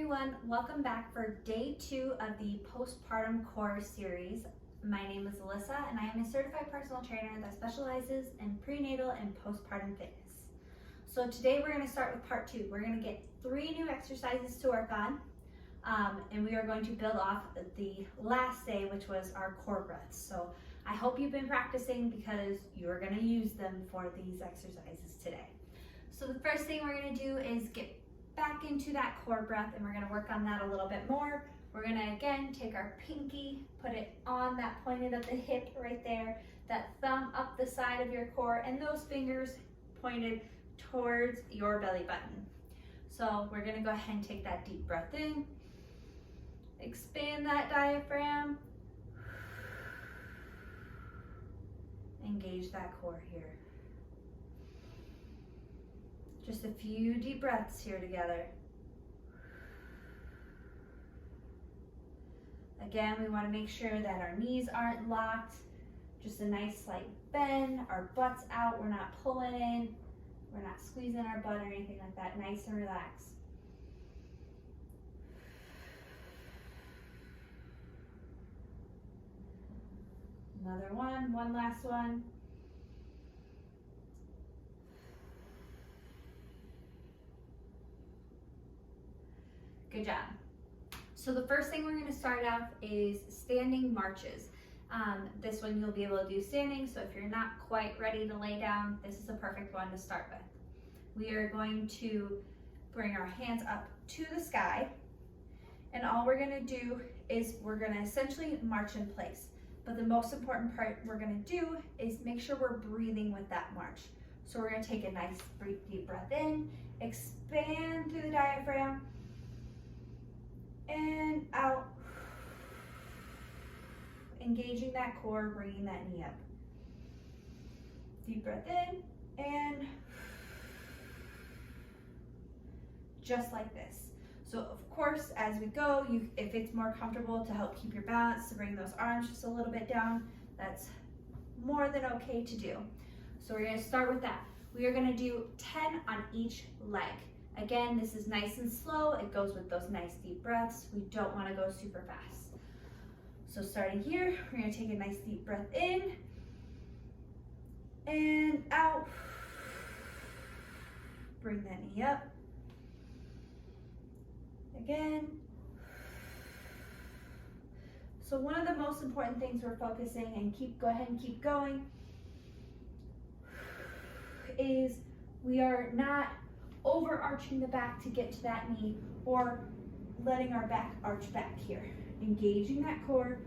everyone, welcome back for day 2 of the Postpartum Core Series. My name is Alyssa and I am a certified personal trainer that specializes in prenatal and postpartum fitness. So today we're going to start with part 2. We're going to get 3 new exercises to work on and we are going to build off the last day, which was our core breaths. So I hope you've been practicing because you're going to use them for these exercises today. So the first thing we're going to do is get back into that core breath, and we're going to work on that a little bit more. We're going to again take our pinky, put it on that pointed at the hip right there, that thumb up the side of your core, and those fingers pointed towards your belly button. So we're going to go ahead and take that deep breath in, expand that diaphragm, engage that core here. Just a few deep breaths here together. Again, we want to make sure that our knees aren't locked. Just a nice slight bend, our butt's out, we're not pulling in, we're not squeezing our butt or anything like that. Nice and relaxed. Another one last one. Good job. So the first thing we're going to start off is standing marches. This one you'll be able to do standing, so if you're not quite ready to lay down, this is a perfect one to start with. We are going to bring our hands up to the sky, and all we're going to do is we're going to essentially march in place. But the most important part we're going to do is make sure we're breathing with that march. So we're going to take a nice deep breath in, expand through the diaphragm, and out, engaging that core, bringing that knee up. Deep breath in, and just like this. So of course, as we go, if it's more comfortable to help keep your balance, to bring those arms just a little bit down, that's more than okay to do. So we're gonna start with that. We are gonna do 10 on each leg. Again, this is nice and slow. It goes with those nice deep breaths. We don't want to go super fast. So starting here, we're going to take a nice deep breath in and out. Bring that knee up. Again. So one of the most important things we're focusing, and go ahead and keep going, is we are not overarching the back to get to that knee or letting our back arch back here. Engaging that core,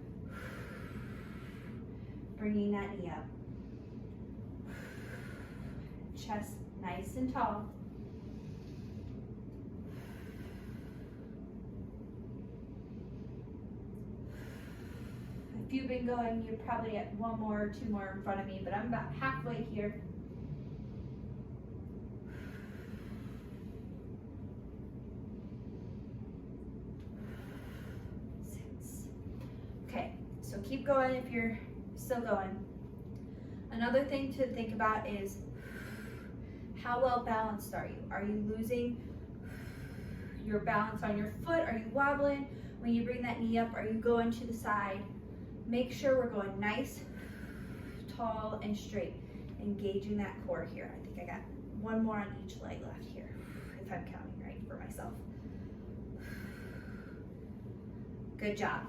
bringing that knee up. Chest nice and tall. If you've been going, you're probably at 1 more or 2 more in front of me, but I'm about halfway here. So keep going if you're still going. Another thing to think about is how well balanced are you? Are you losing your balance on your foot? Are you wobbling? When you bring that knee up, are you going to the side? Make sure we're going nice, tall, and straight. Engaging that core here. I think I got 1 more on each leg left here, if I'm counting right for myself. Good job.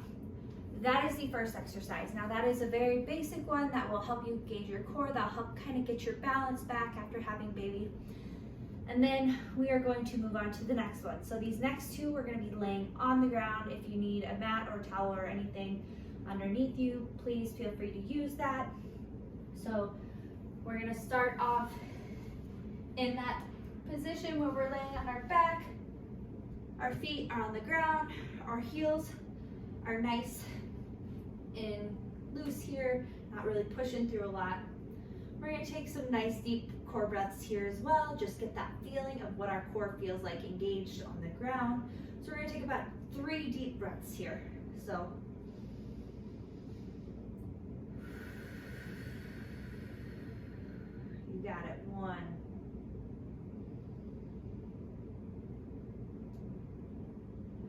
That is the first exercise. Now that is a very basic one that will help you gauge your core, that'll help kind of get your balance back after having baby. And then we are going to move on to the next one. So these next 2, we're going to be laying on the ground. If you need a mat or towel or anything underneath you, please feel free to use that. So we're going to start off in that position where we're laying on our back. Our feet are on the ground, our heels are nice and loose here, not really pushing through a lot. We're going to take some nice deep core breaths here as well, just get that feeling of what our core feels like engaged on the ground. So we're going to take about 3 deep breaths here. So you got it. 1, 2,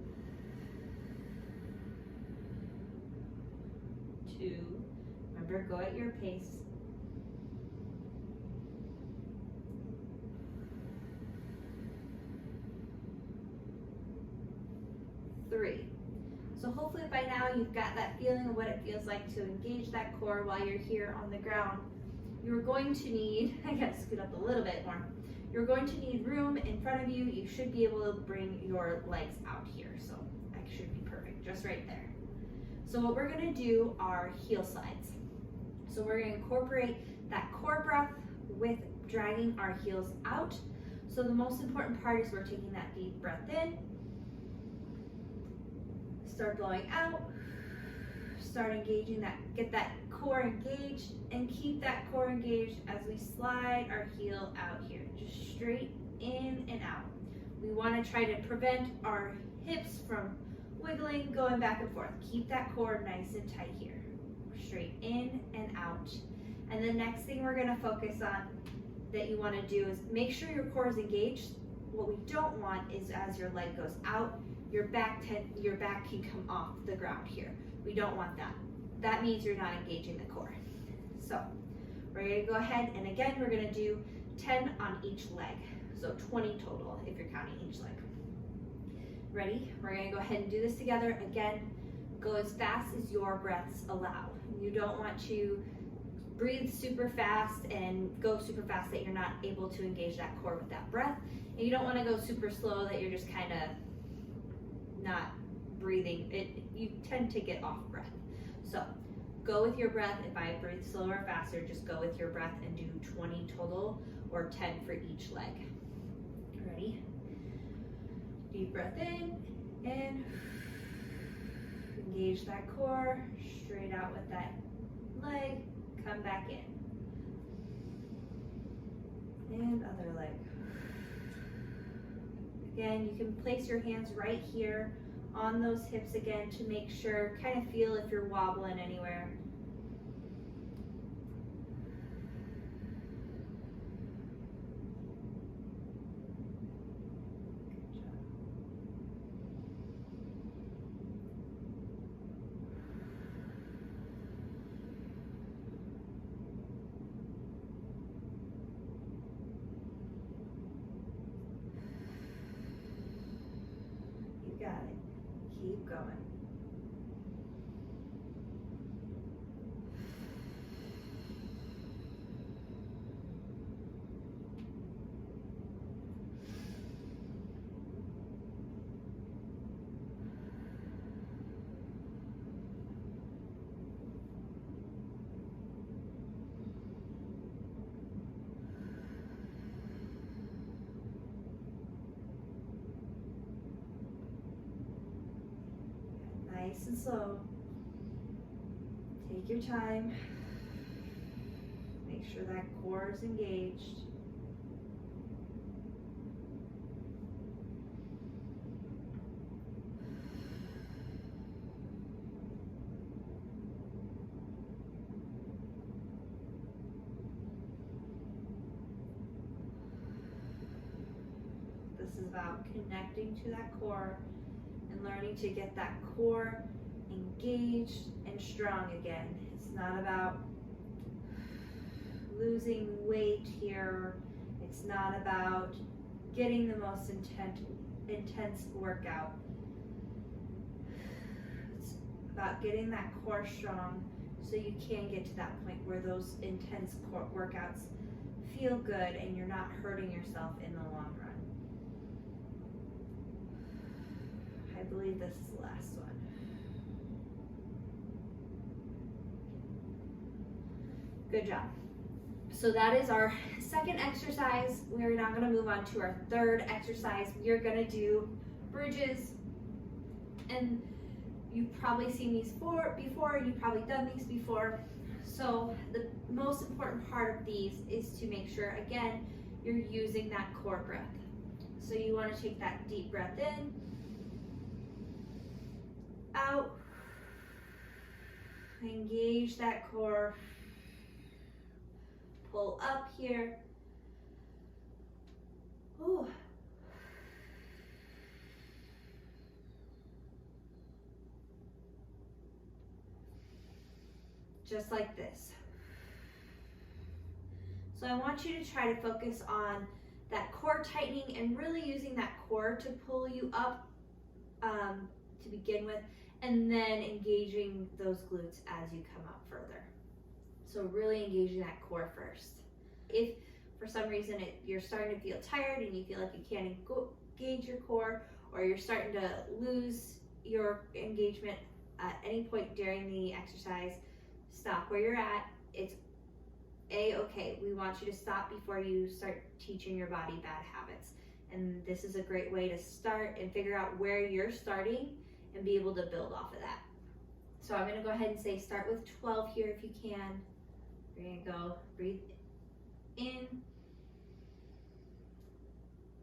2. Remember, go at your pace. 3. So hopefully by now you've got that feeling of what it feels like to engage that core while you're here on the ground. You're going to need, I gotta scoot up a little bit more. You're going to need room in front of you. You should be able to bring your legs out here. So that should be perfect, just right there. So what we're gonna do are heel slides. So we're gonna incorporate that core breath with dragging our heels out. So the most important part is we're taking that deep breath in, start blowing out, start engaging that, get that core engaged, and keep that core engaged as we slide our heel out here, just straight in and out. We want to try to prevent our hips from wiggling, going back and forth. Keep that core nice and tight here, straight in and out. And the next thing we're going to focus on that you want to do is make sure your core is engaged. What we don't want is as your leg goes out, your back can come off the ground here. We don't want that. That means you're not engaging the core. So we're going to go ahead and again we're going to do 10 on each leg. So 20 total if you're counting each leg. Ready? We're going to go ahead and do this together. Again, go as fast as your breaths allow. You don't want to breathe super fast and go super fast that you're not able to engage that core with that breath. And you don't want to go super slow that you're just kind of not breathing. You tend to get off breath. So go with your breath. If I breathe slower or faster, just go with your breath and do 20 total or 10 for each leg. Ready? Deep breath in and engage that core, straight out with that leg, come back in. And other leg. Again, you can place your hands right here on those hips again to make sure, kind of feel if you're wobbling anywhere. Good job. You got it. Keep going. Nice and slow. Take your time. Make sure that core is engaged. This is about connecting to that core and learning to get that core engaged and strong again. It's not about losing weight here. It's not about getting the most intense workout. It's about getting that core strong so you can get to that point where those intense core workouts feel good and you're not hurting yourself in the long run. I believe this is the last one. Good job. So that is our second exercise. We're now going to move on to our third exercise. We are going to do bridges. And you've probably seen these before, you've probably done these before. So the most important part of these is to make sure, again, you're using that core breath. So you want to take that deep breath in, out, engage that core, pull up here. Ooh. just like this. So I want you to try to focus on that core tightening and really using that core to pull you up to begin with, and then engaging those glutes as you come up further. So really engaging that core first. If for some reason you're starting to feel tired and you feel like you can't engage your core, or you're starting to lose your engagement at any point during the exercise, stop where you're at. It's okay. We want you to stop before you start teaching your body bad habits. And this is a great way to start and figure out where you're starting and be able to build off of that. So I'm going to go ahead and say start with 12 here if you can. We're going to go breathe in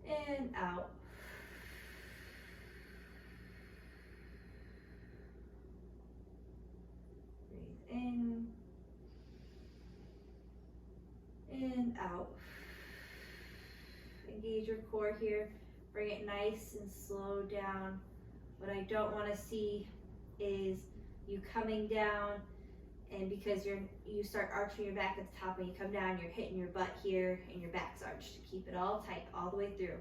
and out. Breathe in and out. Engage your core here. Bring it nice and slow down. What I don't want to see is you coming down, and because you start arching your back at the top, when you come down, you're hitting your butt here and your back's arched. Keep it all tight all the way through.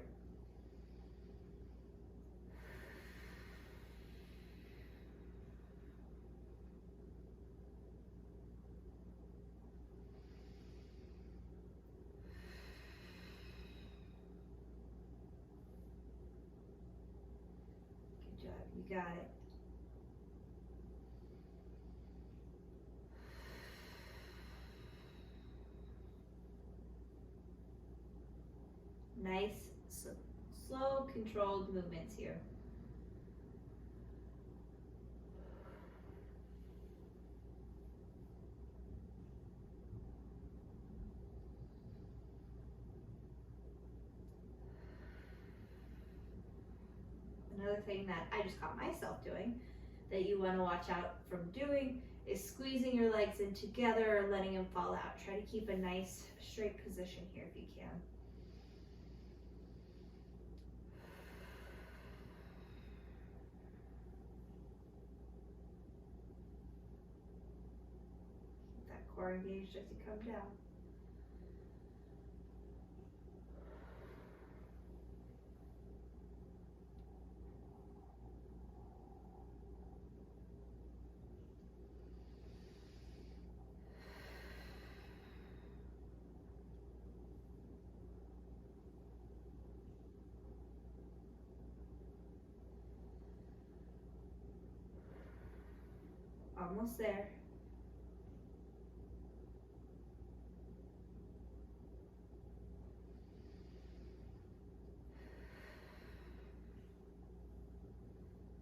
Good job, you got it. Nice, slow, controlled movements here. Another thing that I just caught myself doing that you want to watch out from doing is squeezing your legs in together or letting them fall out. Try to keep a nice straight position here if you can. Keep that core engaged as you come down. Almost there.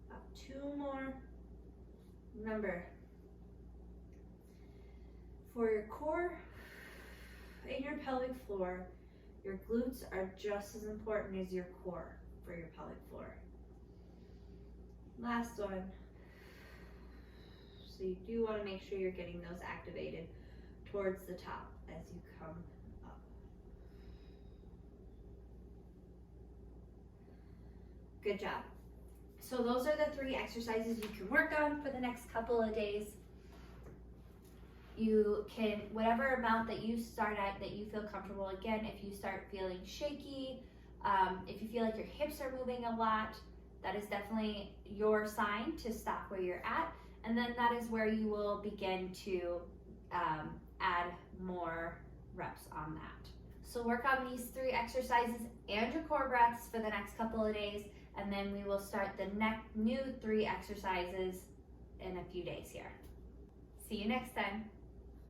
About 2 more. Remember, for your core and your pelvic floor, your glutes are just as important as your core for your pelvic floor. Last one. So you do want to make sure you're getting those activated towards the top as you come up. Good job. So those are the 3 exercises you can work on for the next couple of days. You can, whatever amount that you start at that you feel comfortable. Again, if you start feeling shaky, if you feel like your hips are moving a lot, that is definitely your sign to stop where you're at. And then that is where you will begin to add more reps on that. So work on these 3 exercises and your core breaths for the next couple of days, and then we will start the new 3 exercises in a few days here. See you next time.